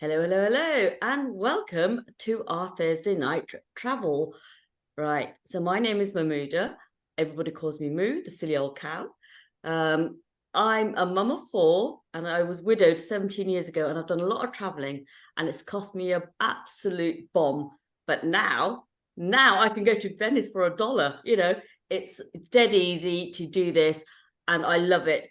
Hello, hello, hello, and welcome to our Thursday night travel. Right, so my name is Mahmouda. Everybody calls me Moo, the silly old cow. Um, I'm a mum of four, and I was widowed 17 years ago, and I've done a lot of traveling, and it's cost me an absolute bomb. But now I can go to Venice for $1. It's dead easy to do this, and I love it.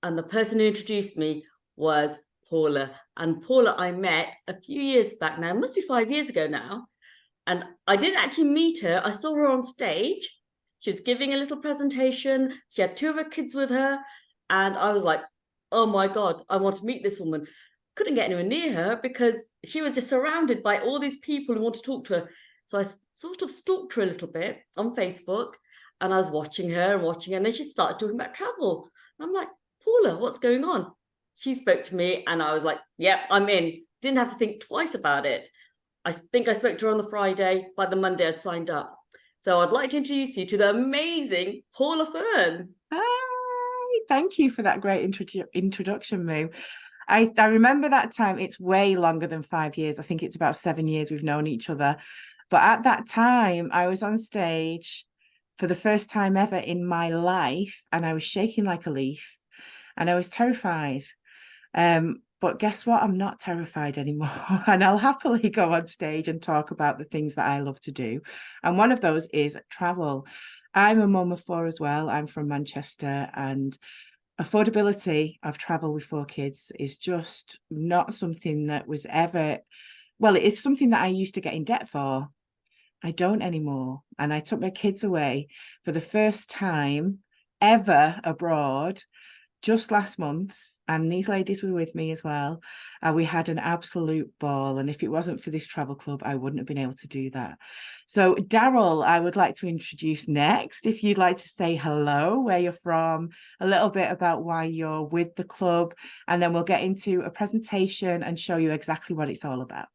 And the person who introduced me was Paula. And Paula, I met a few years back now, it must be 5 years ago now. And I didn't actually meet her. I saw her on stage. She was giving a little presentation. She had two of her kids with her. And I was like, oh my God, I want to meet this woman. Couldn't get anywhere near her because she was just surrounded by all these people who want to talk to her. So I sort of stalked her a little bit on Facebook, and I was watching her and watching her. And then she started talking about travel. And I'm like, Paula, what's going on? She spoke to me, and I was like, yep, I'm in. Didn't have to think twice about it. I think I spoke to her on the Friday. By the Monday, I'd signed up. So I'd like to introduce you to the amazing Paula Fern. Hi, thank you for that great introduction, Moo. I remember that time. It's way longer than 5 years. I think it's about 7 years we've known each other. But at that time, I was on stage for the first time ever in my life, and I was shaking like a leaf, and I was terrified. But guess what? I'm not terrified anymore. And I'll happily go on stage and talk about the things that I love to do. And one of those is travel. I'm a mum of four as well. I'm from Manchester, and affordability of travel with four kids is just not something that was ever, well, it's something that I used to get in debt for. I don't anymore. And I took my kids away for the first time ever abroad just last month, and these ladies were with me as well. We had an absolute ball, and if it wasn't for this travel club, I wouldn't have been able to do that. So, Daryl, I would like to introduce next. If you'd like to say hello, where you're from, a little bit about why you're with the club, and then we'll get into a presentation and show you exactly what it's all about.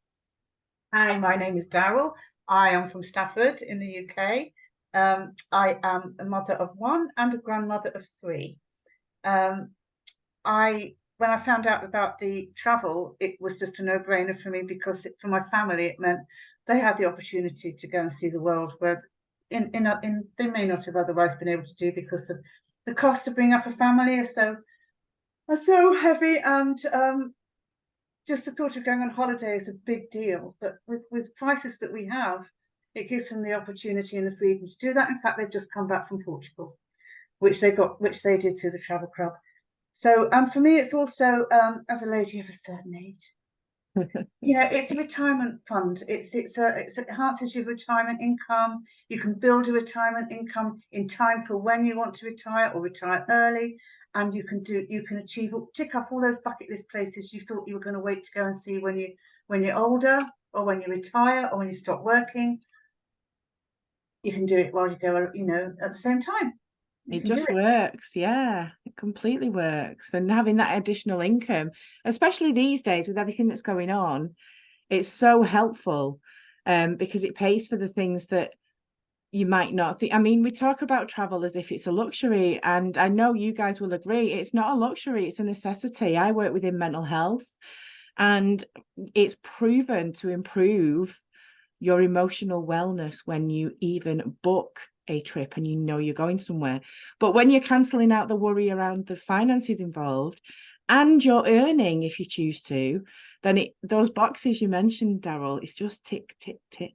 Hi, my name is Daryl. I am from Stafford in the UK. I am a mother of one and a grandmother of three. Um, when I found out about the travel, it was just a no-brainer for me because for my family, it meant they had the opportunity to go and see the world where they may not have otherwise been able to do because of the cost to bring up a family are so heavy, and just the thought of going on holiday is a big deal. But with prices that we have, it gives them the opportunity and the freedom to do that. In fact, they've just come back from Portugal, which they did through the travel club. So for me, it's also as a lady of a certain age, it's a retirement fund. It enhances your retirement income. You can build a retirement income in time for when you want to retire or retire early, and you can tick off all those bucket list places you thought you were going to wait to go and see when you're older, or when you retire, or when you stop working. You can do it while you go, at the same time. It just works. Yeah, it completely works. And having that additional income, especially these days with everything that's going on, it's so helpful because it pays for the things that you might not think. I mean, we talk about travel as if it's a luxury, and I know you guys will agree, it's not a luxury, it's a necessity. I work within mental health, and it's proven to improve your emotional wellness when you even book a trip and you're going somewhere. But when you're cancelling out the worry around the finances involved, and you're earning if you choose to, then those boxes you mentioned, Daryl, it's just tick, tick, tick.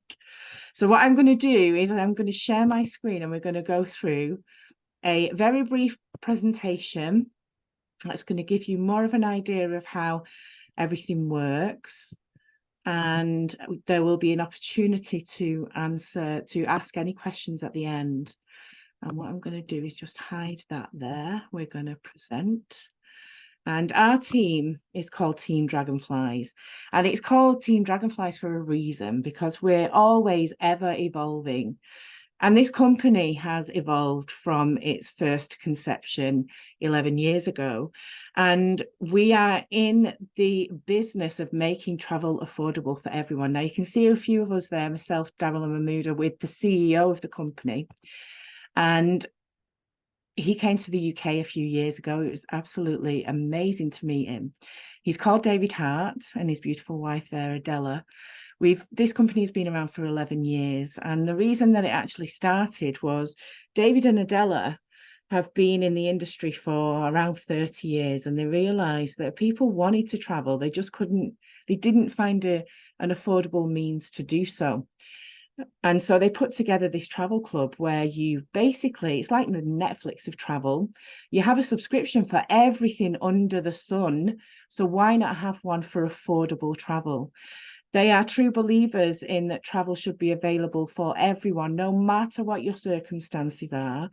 So what I'm going to do is I'm going to share my screen, and we're going to go through a very brief presentation that's going to give you more of an idea of how everything works. And there will be an opportunity to ask any questions at the end. And what I'm going to do is just hide that there. We're going to present. And our team is called Team Dragonflies. And it's called Team Dragonflies for a reason, because we're always ever evolving. And this company has evolved from its first conception 11 years ago. And we are in the business of making travel affordable for everyone. Now, you can see a few of us there, myself, Daryl and Mahmouda, with the CEO of the company. And He came to the UK a few years ago. It was absolutely amazing to meet him. He's called David Hart, and his beautiful wife there, Adela. This company has been around for 11 years. And the reason that it actually started was David and Adela have been in the industry for around 30 years, and they realized that people wanted to travel. They just couldn't, they didn't find an affordable means to do so. And so they put together this travel club where you basically, it's like the Netflix of travel. You have a subscription for everything under the sun. So why not have one for affordable travel? They are true believers in that travel should be available for everyone, no matter what your circumstances are.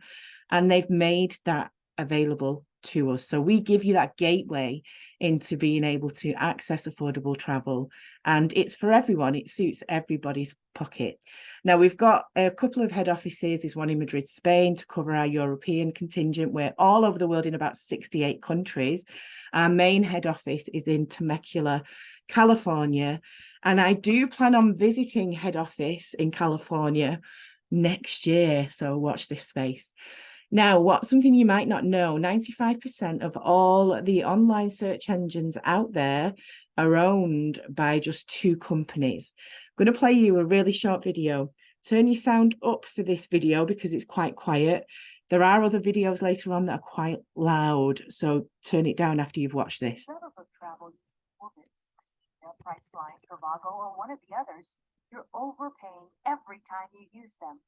And they've made that available to us. So we give you that gateway into being able to access affordable travel. And it's for everyone. It suits everybody's pocket. Now, we've got a couple of head offices. There's one in Madrid, Spain, to cover our European contingent. We're all over the world in about 68 countries. Our main head office is in Temecula, California. And I do plan on visiting head office in California next year. So watch this space. Now, something you might not know, 95% of all the online search engines out there are owned by just 2 companies. I'm going to play you a really short video. Turn your sound up for this video because it's quite quiet. There are other videos later on that are quite loud, so turn it down after you've watched this. Priceline, Trivago, or one of the others, you're overpaying every time you use them.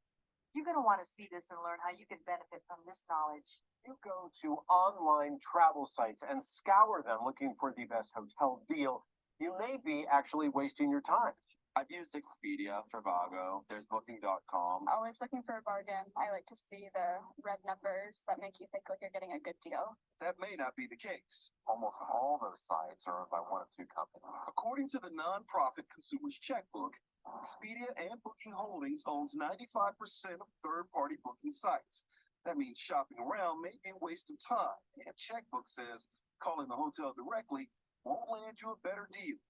You're going to want to see this and learn how you can benefit from this knowledge. You go to online travel sites and scour them looking for the best hotel deal. You may be actually wasting your time. I've used Expedia, Trivago, there's Booking.com. Always looking for a bargain. I like to see the red numbers that make you think like you're getting a good deal. That may not be the case. Almost all those sites are owned by one of 2 companies. According to the nonprofit Consumers Checkbook, Expedia and Booking Holdings owns 95% of third-party booking sites. That means shopping around may be a waste of time. And Checkbook says calling the hotel directly won't land you a better deal.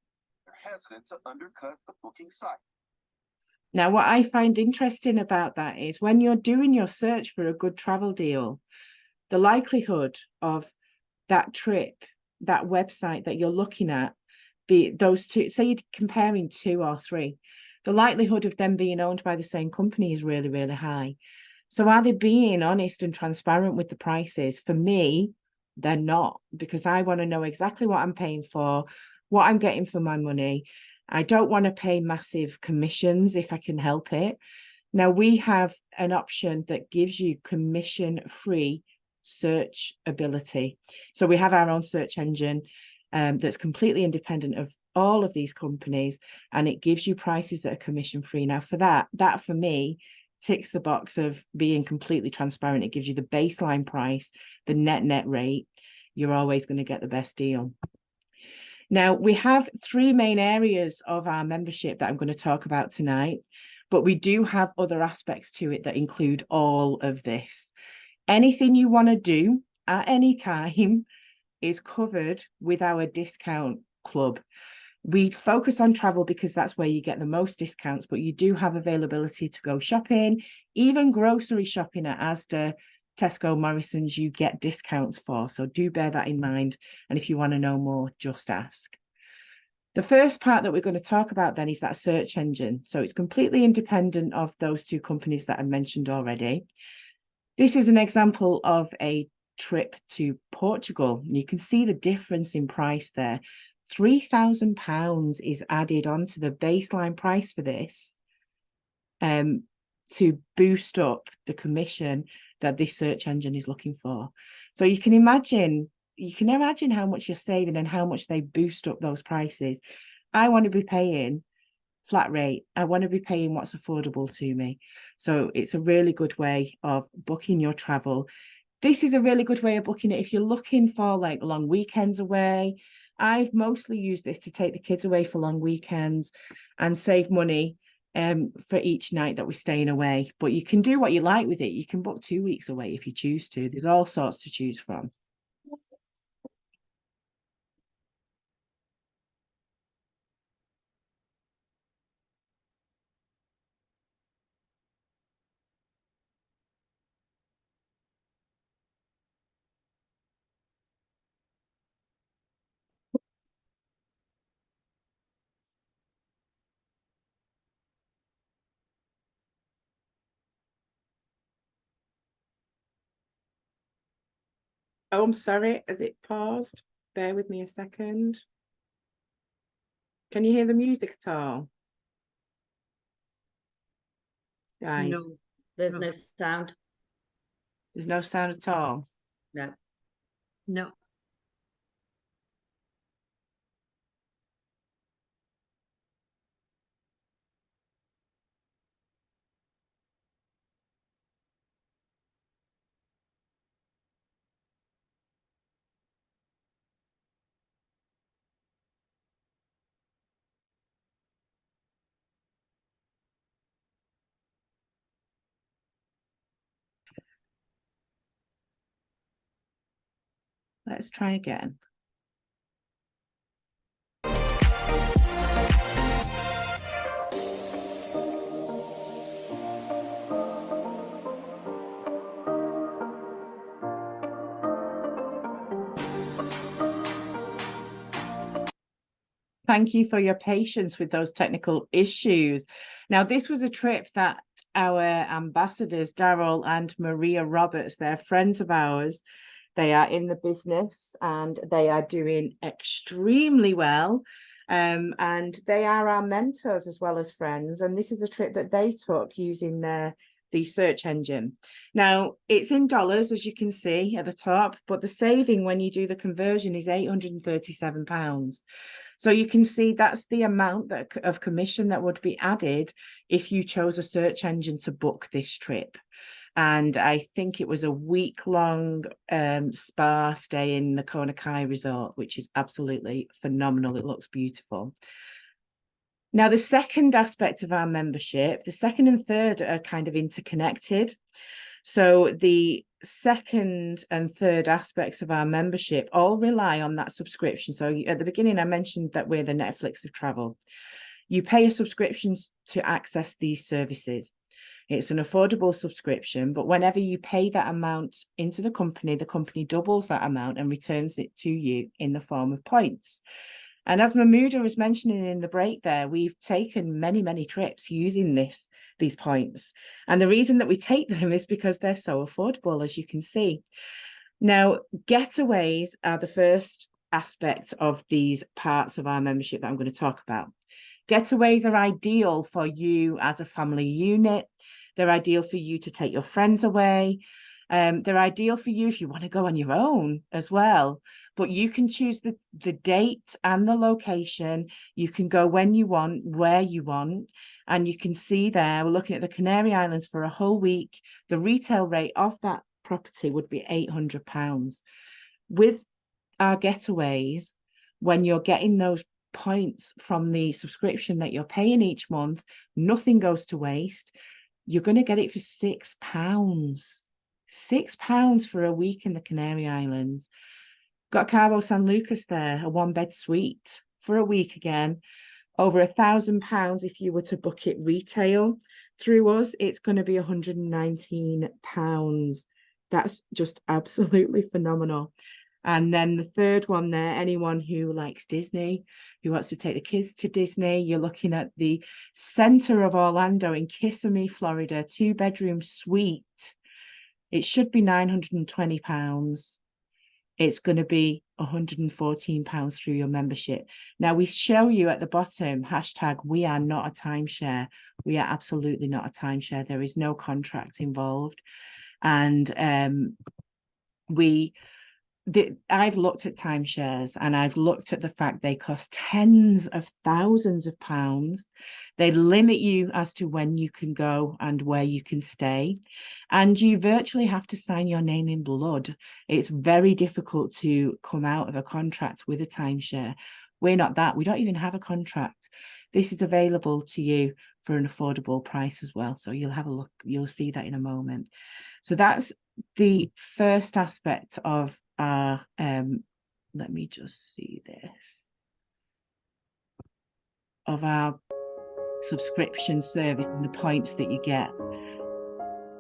They're hesitant to undercut the booking site. Now, what I find interesting about that is when you're doing your search for a good travel deal, the likelihood of that trip, that website that you're looking at, be those 2, say you're comparing 2 or 3, the likelihood of them being owned by the same company is really, really high. So are they being honest and transparent with the prices? For me, they're not, because I want to know exactly what I'm paying for, what I'm getting for my money. I don't want to pay massive commissions if I can help it. Now, we have an option that gives you commission-free search ability. So we have our own search engine that's completely independent of all of these companies, and it gives you prices that are commission-free. Now, for that for me ticks the box of being completely transparent. It gives you the baseline price, the net rate. You're always going to get the best deal. Now, we have 3 main areas of our membership that I'm going to talk about tonight, but we do have other aspects to it that include all of this. Anything you want to do at any time is covered with our discount club. We focus on travel because that's where you get the most discounts, but you do have availability to go shopping, even grocery shopping at Asda, Tesco, Morrison's, you get discounts for. So do bear that in mind. And if you want to know more, just ask. The first part that we're going to talk about then is that search engine. So it's completely independent of those 2 companies that I mentioned already. This is an example of a trip to Portugal. You can see the difference in price there. £3,000 is added onto the baseline price for this to boost up the commission that this search engine is looking for. So you can imagine how much you're saving and how much they boost up those prices. I want to be paying flat rate. I want to be paying what's affordable to me. So it's a really good way of booking your travel. This is a really good way of booking it if you're looking for like long weekends away. I've mostly used this to take the kids away for long weekends and save money for each night that we're staying away. But you can do what you like with it. You can book 2 weeks away if you choose to. There's all sorts to choose from. Oh, I'm sorry, has it paused? Bear with me a second. Can you hear the music at all? Guys, No, there's No. no sound. there's no sound at all. No. No. Let's try again. Thank you for your patience with those technical issues. Now, this was a trip that our ambassadors, Daryl and Maria Roberts, they're friends of ours. They are in the business and they are doing extremely well. And they are our mentors as well as friends. And this is a trip that they took using the search engine. Now, it's in dollars, as you can see at the top, but the saving when you do the conversion is £837. So you can see that's the amount of commission that would be added if you chose a search engine to book this trip. And I think it was a week-long spa stay in the Kona Kai Resort, which is absolutely phenomenal. It looks beautiful. Now, the second aspect of our membership, the second and third are kind of interconnected. So the second and third aspects of our membership all rely on that subscription. So at the beginning, I mentioned that we're the Netflix of travel. You pay a subscription to access these services. It's an affordable subscription, but whenever you pay that amount into the company doubles that amount and returns it to you in the form of points. And as Mahmouda was mentioning in the break there, we've taken many, many trips using these points. And the reason that we take them is because they're so affordable, as you can see. Now, getaways are the first aspect of these parts of our membership that I'm going to talk about. Getaways are ideal for you as a family unit. They're ideal for you to take your friends away. They're ideal for you if you want to go on your own as well. But you can choose the date and the location. You can go when you want, where you want. And you can see there, we're looking at the Canary Islands for a whole week. The retail rate of that property would be £800. With our getaways, when you're getting those points from the subscription that you're paying each month, nothing goes to waste. You're going to get it for £6. £6 for a week in the Canary Islands. Got Cabo San Lucas there, a 1-bed suite for a week again. Over £1,000 if you were to book it retail through us, it's going to be £119. That's just absolutely phenomenal. And then the third one there, anyone who likes Disney, who wants to take the kids to Disney, you're looking at the center of Orlando in Kissimmee, Florida, 2-bedroom suite. It should be £920. It's going to be £114 through your membership. Now, we show you at the bottom, hashtag, we are not a timeshare. We are absolutely not a timeshare. There is no contract involved. And I've looked at timeshares and I've looked at the fact they cost tens of thousands of pounds. They limit you as to when you can go and where you can stay. And you virtually have to sign your name in blood. It's very difficult to come out of a contract with a timeshare. We're not that. We don't even have a contract. This is available to you for an affordable price as well. So you'll have a look. You'll see that in a moment. So that's the first aspect of our let me just see this, of our subscription service and the points that you get.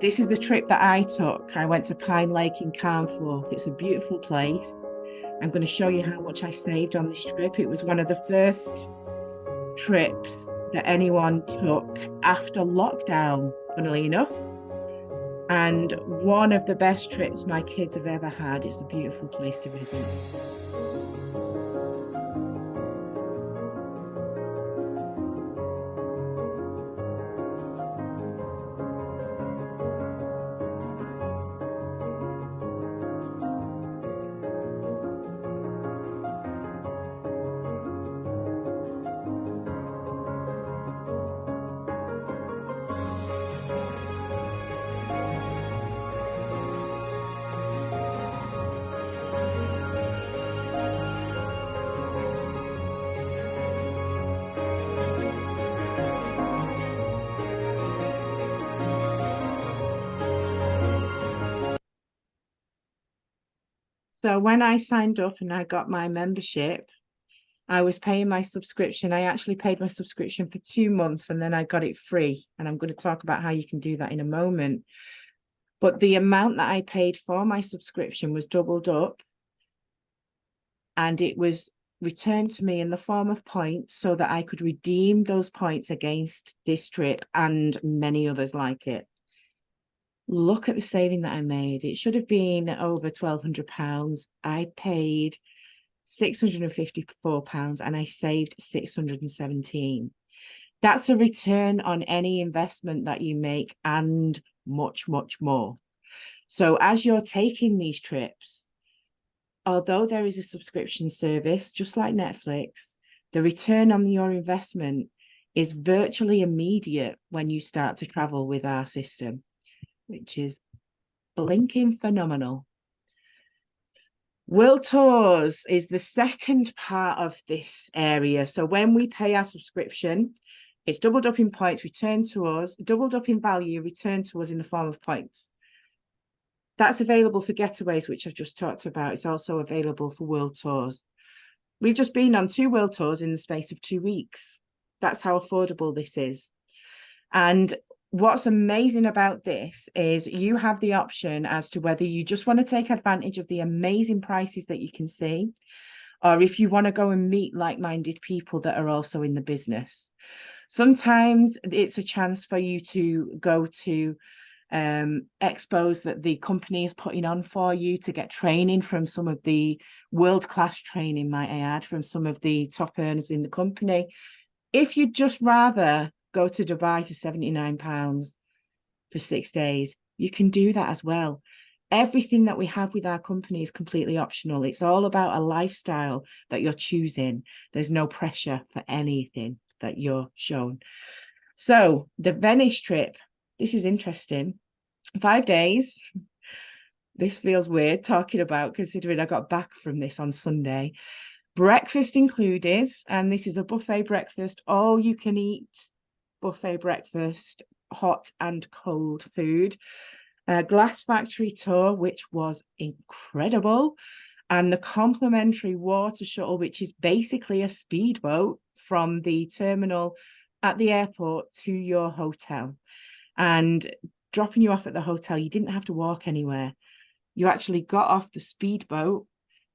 This is the trip that I took. I went to Pine Lake in Carnforth. It's a beautiful place. I'm going to show you how much I saved on this trip. It was one of the first trips that anyone took after lockdown, funnily enough. and one of the best trips my kids have ever had. It's a beautiful place to visit. So when I signed up and I got my membership, I was paying my subscription. I actually paid my subscription for 2 months and then I got it free. And I'm going to talk about how you can do that in a moment. But the amount that I paid for my subscription was doubled up, and it was returned to me in the form of points so that I could redeem those points against this trip and many others like it. Look at the saving that I made. It should have been over £1,200. I paid £654 and I saved £617. That's a return on any investment that you make and much, much more. So as you're taking these trips, although there is a subscription service, just like Netflix, the return on your investment is virtually immediate when you start to travel with our system, which is blinking phenomenal. World Tours is the second part of this area. So when we pay our subscription, it's doubled up in points, returned to us, doubled up in value, returned to us in the form of points. That's available for Getaways, which I've just talked about. It's also available for World Tours. We've just been on 2 World Tours in the space of 2 weeks. That's how affordable this is. And what's amazing about this is you have the option as to whether you just want to take advantage of the amazing prices that you can see, or if you want to go and meet like-minded people that are also in the business. Sometimes it's a chance for you to go to expos that the company is putting on for you to get training from some of the world-class training, might I add, from some of the top earners in the company. If you'd just rather go to Dubai for £79 for 6 days, you can do that as well. Everything that we have with our company is completely optional. It's all about a lifestyle that you're choosing. There's no pressure for anything that you're shown. So the Venice trip, this is interesting. 5 days. This feels weird talking about, considering I got back from this on Sunday. Breakfast included, and this is a buffet breakfast, all you can eat buffet breakfast, hot and cold food. A glass factory tour, which was incredible, and the complimentary water shuttle, which is basically a speedboat from the terminal at the airport to your hotel. And dropping you off at the hotel, you didn't have to walk anywhere. You actually got off the speedboat,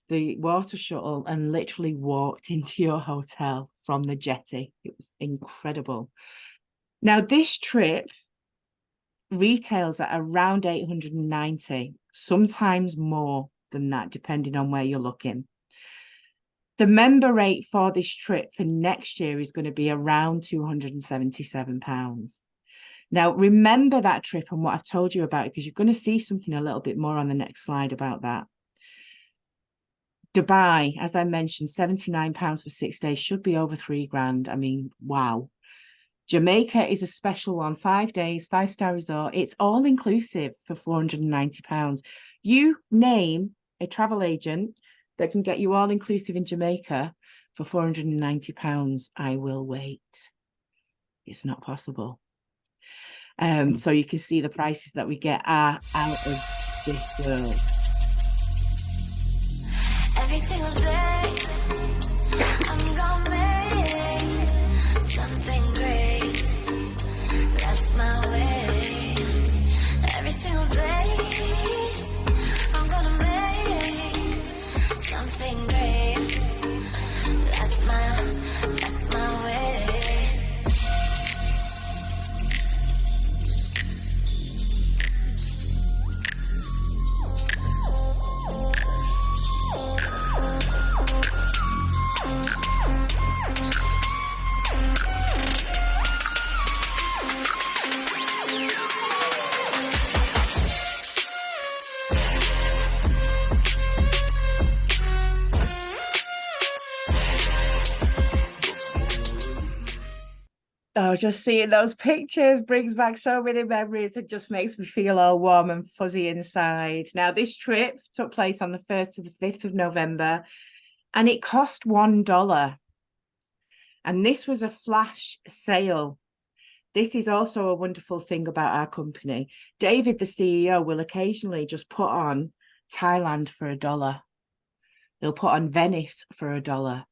the water shuttle, and literally walked into your hotel from the jetty. It was incredible. Now, this trip retails at around $890, sometimes more than that, depending on where you're looking. The member rate for this trip for next year is going to be around £277. Now, remember that trip and what I've told you about it, because you're going to see something a little bit more on the next slide about that. Dubai, as I mentioned, £79 for 6 days, should be over £3,000. I mean, wow. Jamaica is a special one, 5 days, 5-star resort. It's all inclusive for £490. You name a travel agent that can get you all inclusive in Jamaica for £490. I will wait. It's not possible. So you can see the prices that we get are out of this world. Every single day, I'm gonna make something great. That's my way. Every single day, I'm gonna make something great. That's my way. Oh, just seeing those pictures brings back so many memories. It just makes me feel all warm and fuzzy inside. Now, this trip took place on the 1st to the 5th of November, and it cost $1. And this was a flash sale. This is also a wonderful thing about our company. David, the CEO, will occasionally just put on Thailand for $1. He'll put on Venice for $1.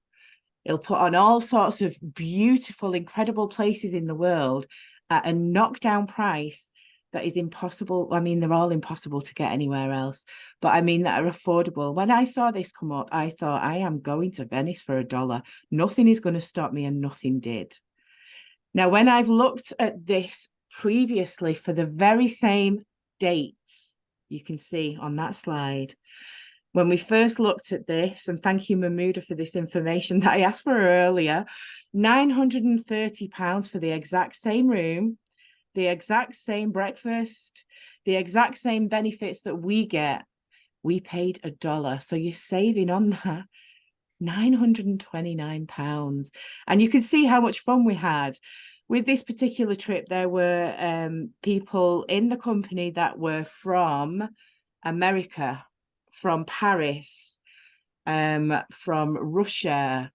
He'll put on all sorts of beautiful, incredible places in the world at a knockdown price that is impossible. I mean, they're all impossible to get anywhere else, but I mean that are affordable. When I saw this come up, I thought, I am going to Venice for $1. Nothing is going to stop me, and nothing did. Now, when I've looked at this previously for the very same dates, you can see on that slide, when we first looked at this, and thank you, Mahmouda, for this information that I asked for earlier, £930 for the exact same room, the exact same breakfast, the exact same benefits that we get. We paid $1. So you're saving on that £929. And you can see how much fun we had. With this particular trip, there were people in the company that were from America, from Paris, from Russia,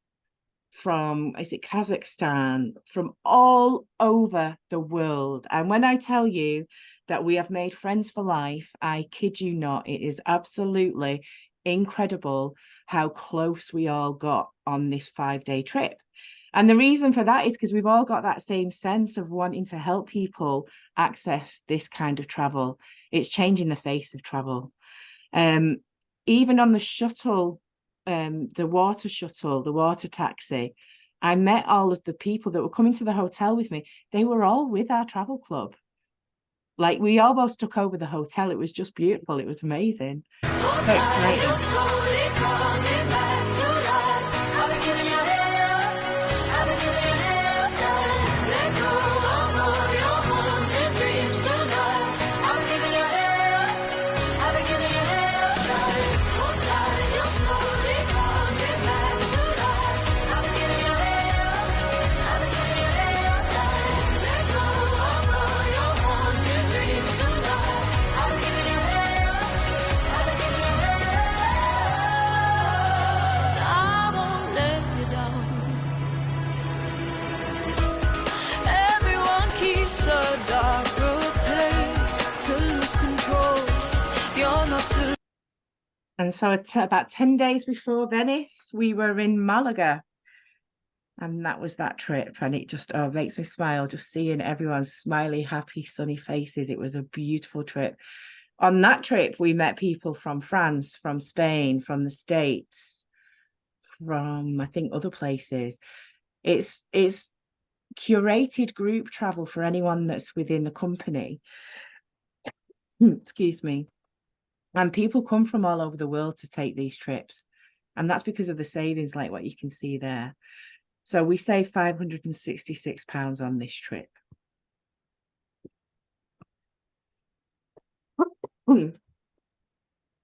from, is it Kazakhstan, from all over the world. And when I tell you that we have made friends for life, I kid you not, it is absolutely incredible how close we all got on this 5-day trip. And the reason for that is because we've all got that same sense of wanting to help people access this kind of travel. It's changing the face of travel. Even on the shuttle, the water shuttle, the water taxi, I met all of the people that were coming to the hotel with me. They were all with our travel club. Like, we almost took over the hotel. It was just beautiful. It was amazing. And so about 10 days before Venice, we were in Malaga. And that was that trip. And it just makes me smile, just seeing everyone's smiley, happy, sunny faces. It was a beautiful trip. On that trip, we met people from France, from Spain, from the States, from, I think, other places. It's curated group travel for anyone that's within the company. Excuse me. And people come from all over the world to take these trips. And that's because of the savings, like what you can see there. So we saved £566 on this trip.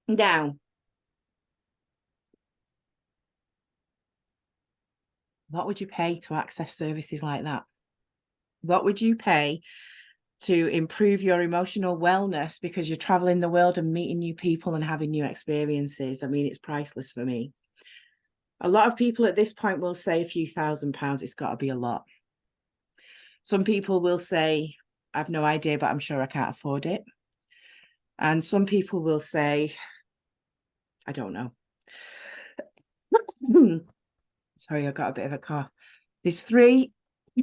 Now, what would you pay to access services like that? What would you pay to improve your emotional wellness because you're traveling the world and meeting new people and having new experiences? I mean, it's priceless for me. A lot of people at this point will say a few £1,000s. It's got to be a lot. Some people will say, I've no idea, but I'm sure I can't afford it. And some people will say, I don't know. Sorry, I got a bit of a cough. There's three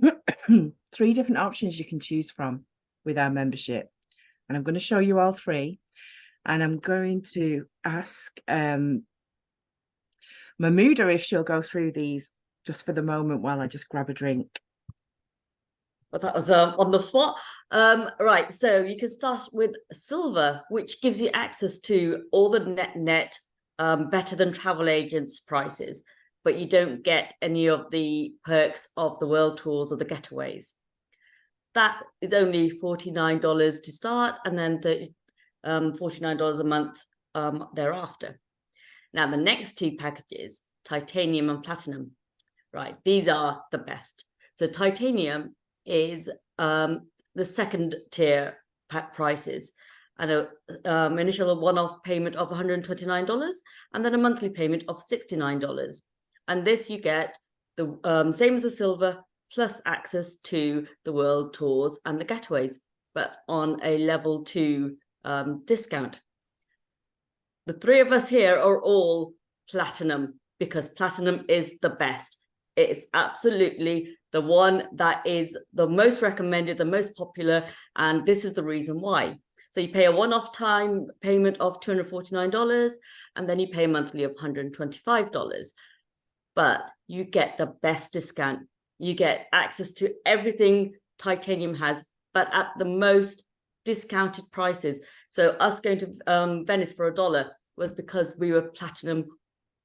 different options you can choose from with our membership, and I'm going to show you all three, and I'm going to ask Mahmouda if she'll go through these just for the moment while I just grab a drink. Well, that was on the spot. Right, so you can start with Silver, which gives you access to all the net better than travel agents prices, but you don't get any of the perks of the world tours or the getaways. That is only $49 to start, and then $49 a month thereafter. Now, the next two packages, Titanium and Platinum, right? These are the best. So Titanium is the second tier prices, and a initial one-off payment of $129, and then a monthly payment of $69. And this you get the same as the silver, plus access to the world tours and the getaways, but on a level 2 discount. The three of us here are all platinum, because platinum is the best. It's absolutely the one that is the most recommended, the most popular, and this is the reason why. So you pay a one-off time payment of $249, and then you pay a monthly of $125. But you get the best discount. You get access to everything Titanium has, but at the most discounted prices. So us going to Venice for $1 was because we were platinum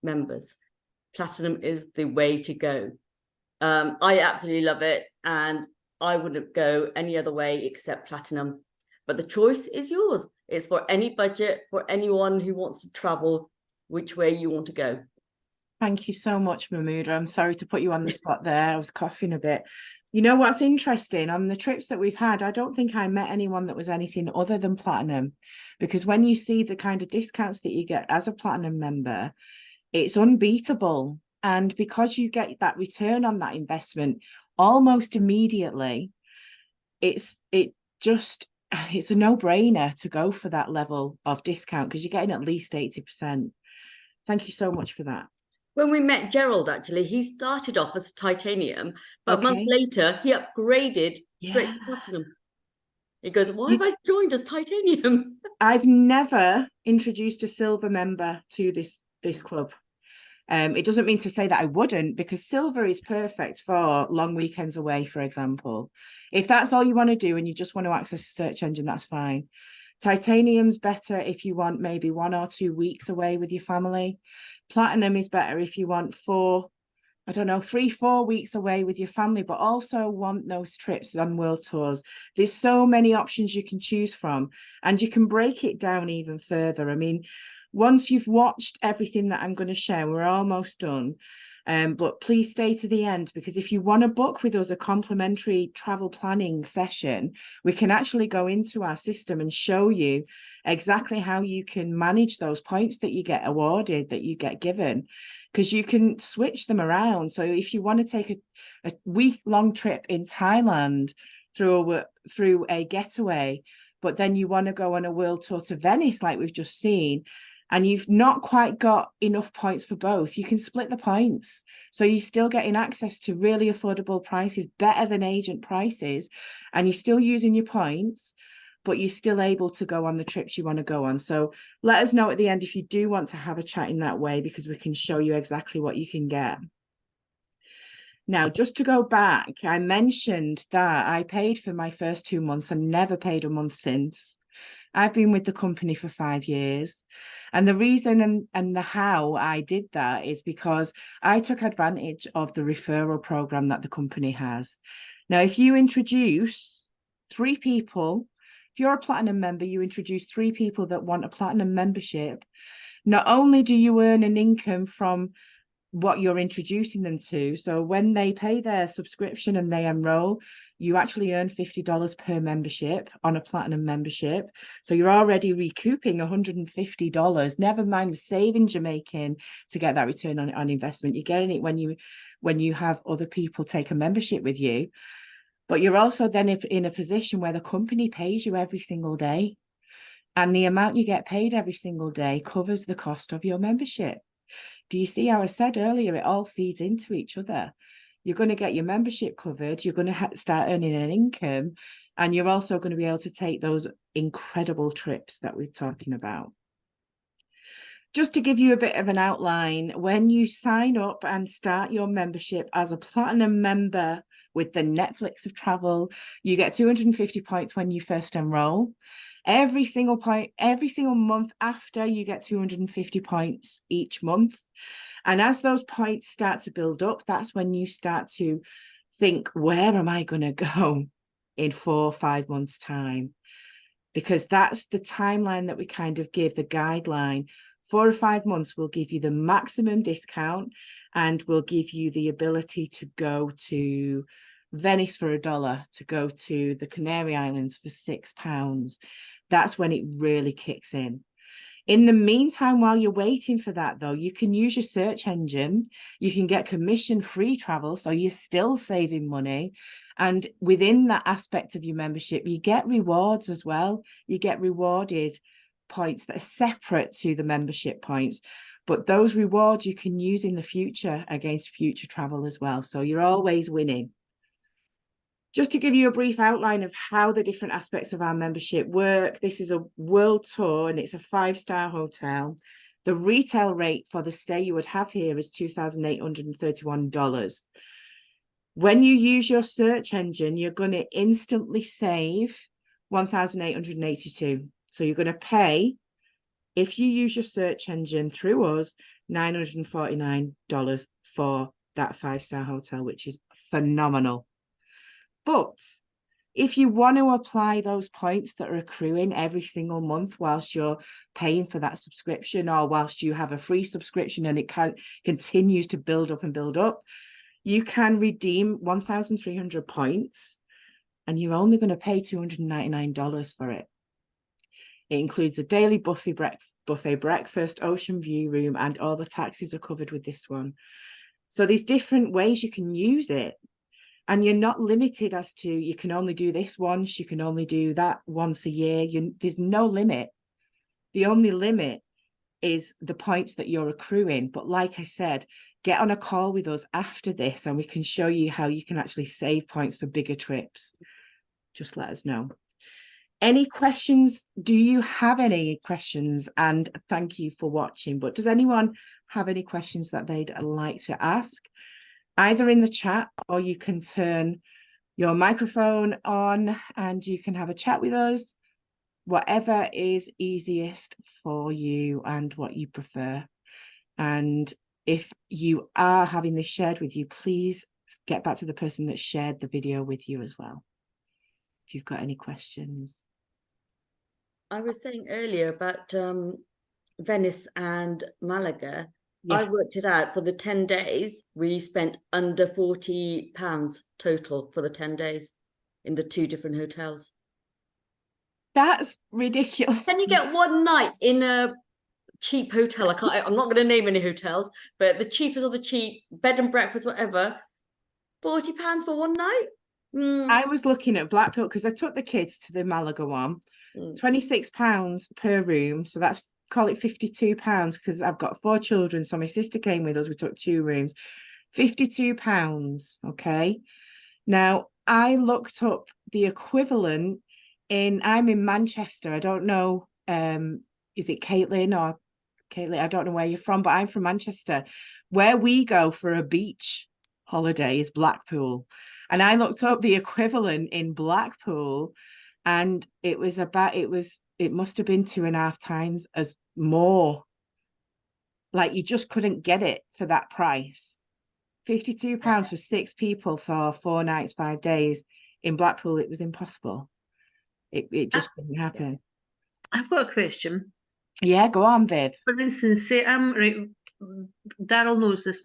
members. Platinum is the way to go. I absolutely love it, and I wouldn't go any other way except platinum. But the choice is yours. It's for any budget, for anyone who wants to travel, which way you want to go. Thank you so much, Mahmouda. I'm sorry to put you on the spot there. I was coughing a bit. You know what's interesting? On the trips that we've had, I don't think I met anyone that was anything other than platinum, because when you see the kind of discounts that you get as a platinum member, it's unbeatable. And because you get that return on that investment almost immediately, it's a no-brainer to go for that level of discount, because you're getting at least 80%. Thank you so much for that. When we met Gerald, actually, he started off as titanium, but Okay. a month later, he upgraded straight to Yeah. platinum. He goes, why have I joined as titanium? I've never introduced a silver member to this club. It doesn't mean to say that I wouldn't, because silver is perfect for long weekends away, for example. If that's all you want to do and you just want to access a search engine, that's fine. Titanium's better if you want maybe 1 or 2 weeks away with your family. Platinum is better if you want 3-4 weeks away with your family, but also want those trips on world tours. There's so many options you can choose from, and you can break it down even further. I mean, once you've watched everything that I'm going to share, we're almost done. But please stay to the end, because if you want to book with us a complimentary travel planning session, we can actually go into our system and show you exactly how you can manage those points that you get awarded, that you get given, because you can switch them around. So if you want to take a week-long trip in Thailand through a getaway, but then you want to go on a world tour to Venice like we've just seen, and you've not quite got enough points for both, you can split the points. So you're still getting access to really affordable prices, better than agent prices, and you're still using your points, but you're still able to go on the trips you want to go on. So let us know at the end if you do want to have a chat in that way, because we can show you exactly what you can get. Now, just to go back, I mentioned that I paid for my first 2 months and never paid a month since. I've been with the company for 5 years. And the reason and the how I did that is because I took advantage of the referral program that the company has. Now, if you introduce 3 people, if you're a platinum member, you introduce 3 people that want a platinum membership, not only do you earn an income from what you're introducing them to, so when they pay their subscription and they enroll, you actually earn $50 per membership on a platinum membership. So you're already recouping $150, never mind the savings you're making to get that return on investment. You're getting it when you have other people take a membership with you, but you're also then in a position where the company pays you every single day, and the amount you get paid every single day covers the cost of your membership. Do you see how I said earlier, it all feeds into each other? You're going to get your membership covered, you're going to start earning an income, and you're also going to be able to take those incredible trips that we're talking about. Just to give you a bit of an outline, when you sign up and start your membership as a platinum member with the Netflix of travel, you get 250 points when you first enroll. Every single month after, you get 250 points each month. And as those points start to build up, that's when you start to think, where am I going to go in 4 or 5 months' time? Because that's the timeline that we kind of give, the guideline. 4 or 5 months will give you the maximum discount, and will give you the ability to go to Venice for $1, to go to the Canary Islands for £6. That's when it really kicks in. In the meantime, while you're waiting for that, though, you can use your search engine. You can get commission-free travel, so you're still saving money. And within that aspect of your membership, you get rewards as well. You get rewarded points that are separate to the membership points. But those rewards you can use in the future against future travel as well. So you're always winning. Just to give you a brief outline of how the different aspects of our membership work, this is a world tour and it's a 5-star hotel. The retail rate for the stay you would have here is $2,831. When you use your search engine, you're going to instantly save $1,882. So you're going to pay, if you use your search engine through us, $949 for that 5-star hotel, which is phenomenal. But if you want to apply those points that are accruing every single month whilst you're paying for that subscription, or whilst you have a free subscription and it continues to build up and build up, you can redeem 1,300 points and you're only going to pay $299 for it. It includes a daily buffet breakfast, ocean view room, and all the taxis are covered with this one. So there's different ways you can use it. And you're not limited as to, you can only do this once, you can only do that once a year. There's no limit. The only limit is the points that you're accruing. But like I said, get on a call with us after this and we can show you how you can actually save points for bigger trips. Just let us know. Any questions? Do you have any questions? And thank you for watching. But does anyone have any questions that they'd like to ask? Either in the chat, or you can turn your microphone on and you can have a chat with us, whatever is easiest for you and what you prefer. And if you are having this shared with you, please get back to the person that shared the video with you as well, if you've got any questions. I was saying earlier about Venice and Malaga. Yeah. I worked it out. For the 10 days, we spent under £40 total for the 10 days in the 2 different hotels. That's ridiculous. Then you get one night in a cheap hotel. I'm not going to name any hotels, but the cheapest of the cheap, bed and breakfast, whatever, £40 for one night. I was looking at Blackpool because I took the kids to the Malaga one. £26 per room, so that's, call it £52, because I've got 4 children, so my sister came with us, we took 2 rooms. £52. Okay, now I looked up the equivalent I'm in Manchester. I don't know, is it Caitlin? I don't know where you're from, but I'm from Manchester. Where we go for a beach holiday is Blackpool, and I looked up the equivalent in Blackpool, and it must have been 2.5 times as more. Like, you just couldn't get it for that price. £52 for 6 people for 4 nights, 5 days. In Blackpool, it was impossible. It just couldn't happen. I've got a question. Yeah, go on, Viv. For instance, say I'm right. Daryl knows this.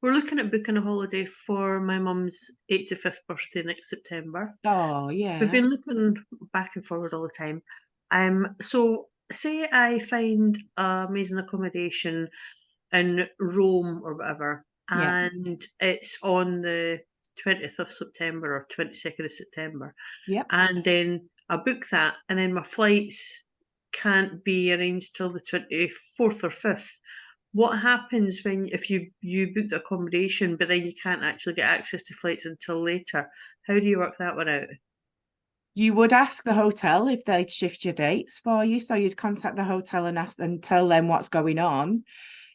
We're looking at booking a holiday for my mum's 85th birthday next September. Oh, yeah. We've been looking back and forward all the time. So say I find amazing accommodation in Rome or whatever, and it's on the 20th of September or 22nd of September. Yep. And then I book that, and then my flights can't be arranged till the 24th or 5th. What happens if you book the accommodation, but then you can't actually get access to flights until later? How do you work that one out? You would ask the hotel if they'd shift your dates for you. So you'd contact the hotel and ask and tell them what's going on.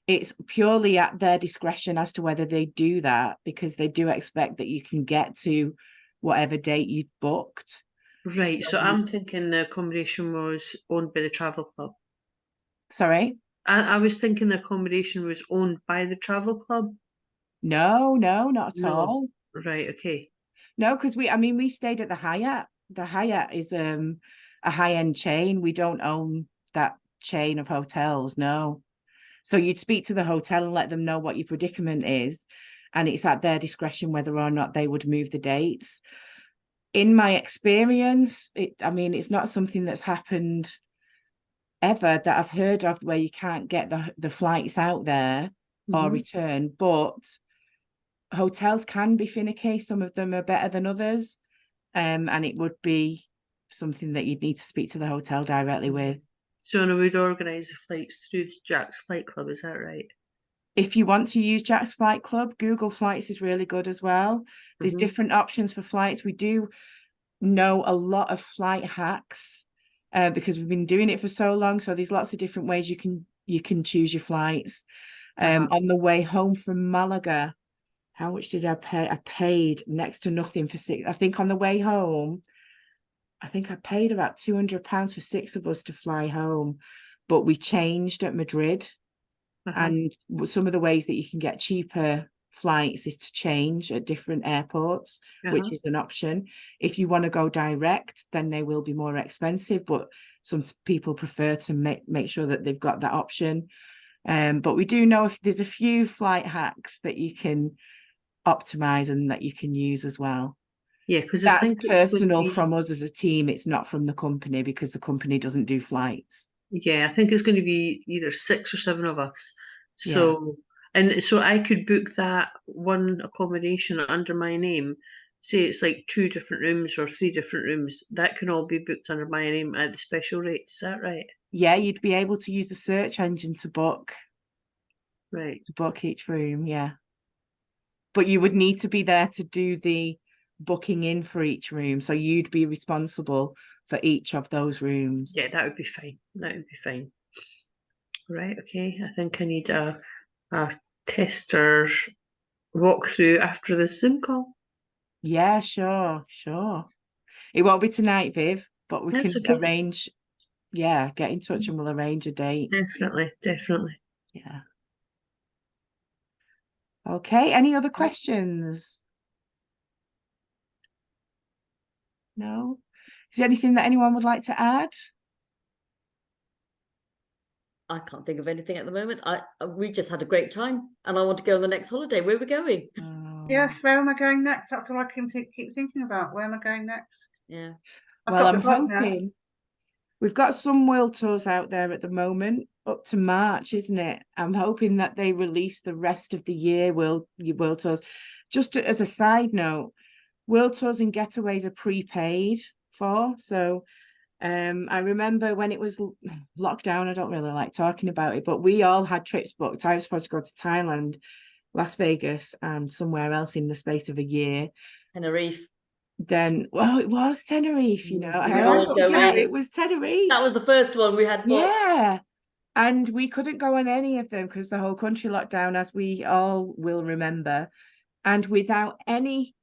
It's purely at their discretion as to whether they do that, because they do expect that you can get to whatever date you've booked. Right. So I'm thinking the accommodation was owned by the travel club. Sorry? I was thinking the accommodation was owned by the travel club. No, not at all. Right. Okay. No, because we stayed at the Hyatt. The Hyatt is a high-end chain. We don't own that chain of hotels, no. So you'd speak to the hotel and let them know what your predicament is, and it's at their discretion whether or not they would move the dates. In my experience, it's not something that's happened ever that I've heard of where you can't get the flights out there or return, but hotels can be finicky. Some of them are better than others, and it would be something that you'd need to speak to the hotel directly with. So I would organise the flights through Jack's Flight Club, is that right? If you want to use Jack's Flight Club, Google Flights is really good as well. There's different options for flights. We do know a lot of flight hacks because we've been doing it for so long. So there's lots of different ways you can choose your flights. On the way home from Malaga, how much did I pay? I paid next to nothing for 6. I think on the way home, I think I paid about £200 for 6 of us to fly home, but we changed at Madrid. And some of the ways that you can get cheaper flights is to change at different airports, which is an option. If you want to go direct, then they will be more expensive, but some people prefer to make sure that they've got that option. But we do know if there's a few flight hacks that you can optimize and that you can use as well. Yeah, because that's personal from us as a team. It's not from the company because the company doesn't do flights. Yeah, I think it's going to be either 6 or 7 of us. So, and so I could book that one accommodation under my name. Say it's like 2 different rooms or 3 different rooms. That can all be booked under my name at the special rates. Is that right? Yeah, you'd be able to use the search engine to book. Right. To book each room, yeah. But you would need to be there to do the booking in for each room. So you'd be responsible for each of those rooms. Yeah, that would be fine. That would be fine. Right, okay. I think I need a tester walkthrough after the Zoom call. Yeah, sure. It won't be tonight, Viv, but we That's can okay. arrange. Yeah, get in touch and we'll arrange a date. Definitely. Yeah. Okay, any other questions? No? Is there anything that anyone would like to add? I can't think of anything at the moment. We just had a great time and I want to go on the next holiday. Where are we going? Yes, where am I going next? That's all I can keep thinking about. Where am I going next? Yeah. Well, I'm hoping we've got some world tours out there at the moment up to March, isn't it? I'm hoping that they release the rest of the year world tours. Just as a side note, world tours and getaways are prepaid for. So I remember when it was lockdown, I don't really like talking about it, but we all had trips booked. I was supposed to go to Thailand, Las Vegas, and somewhere else in the space of a year. Tenerife. Then, well, it was Tenerife, you know. It was Tenerife. That was the first one we had booked. Yeah. And we couldn't go on any of them because the whole country locked down, as we all will remember. And without any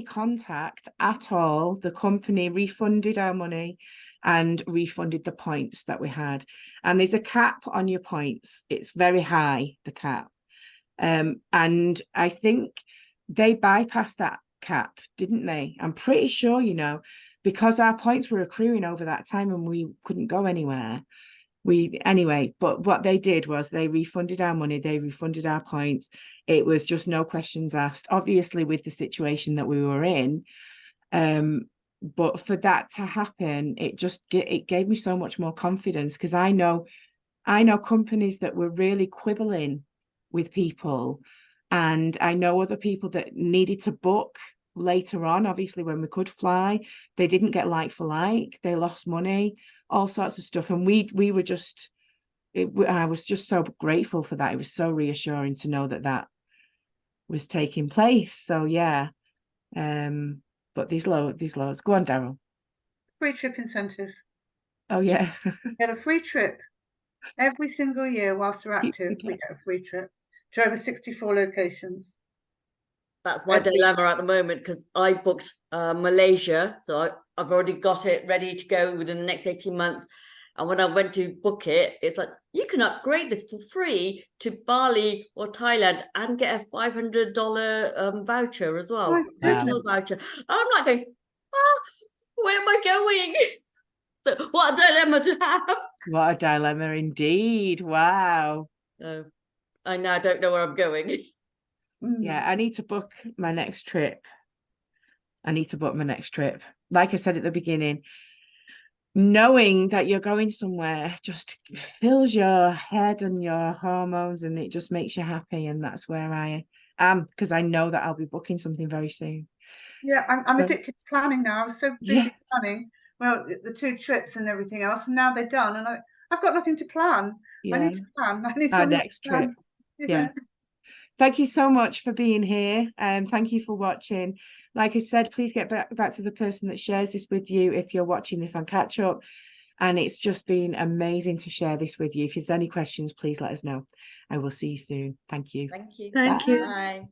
contact at all, the company refunded our money and refunded the points that we had. And there's a cap on your points. It's very high, the cap. And I think they bypassed that cap, didn't they? I'm pretty sure, you know, because our points were accruing over that time and we couldn't go anywhere. But what they did was they refunded our money, they refunded our points. It was just no questions asked, obviously with the situation that we were in. But for that to happen, it gave me so much more confidence, because I know companies that were really quibbling with people, and I know other people that needed to book later on. Obviously, when we could fly, they didn't get like for like, they lost money, all sorts of stuff. And I was just so grateful for that. It was so reassuring to know that was taking place. So yeah, but these loads. Go on, Daryl. Free trip incentive. Oh yeah. Get a free trip every single year whilst we're active. We get a free trip to over 64 locations. That's my dilemma at the moment, because I booked Malaysia, so I've already got it ready to go within the next 18 months. And when I went to book it, it's like, you can upgrade this for free to Bali or Thailand and get a $500 voucher as well, hotel voucher. I'm not going, where am I going? So what a dilemma to have. What a dilemma indeed. Wow. I now don't know where I'm going. Yeah, I need to book my next trip. Like I said at the beginning, knowing that you're going somewhere just fills your head and your hormones, and it just makes you happy. And that's where I am, because I know that I'll be booking something very soon. Yeah, I'm So- addicted to planning now. I was so busy Yes. planning, well, the 2 trips and everything else, and now they're done, and I've got nothing to plan. I Yeah, need to plan. I need our something to next plan. trip. Yeah. Thank you so much for being here, and thank you for watching. Like I said, please get back to the person that shares this with you if you're watching this on catch up. And it's just been amazing to share this with you. If there's any questions, please let us know. I will see you soon. Thank you. Thank you. Thank you. Bye.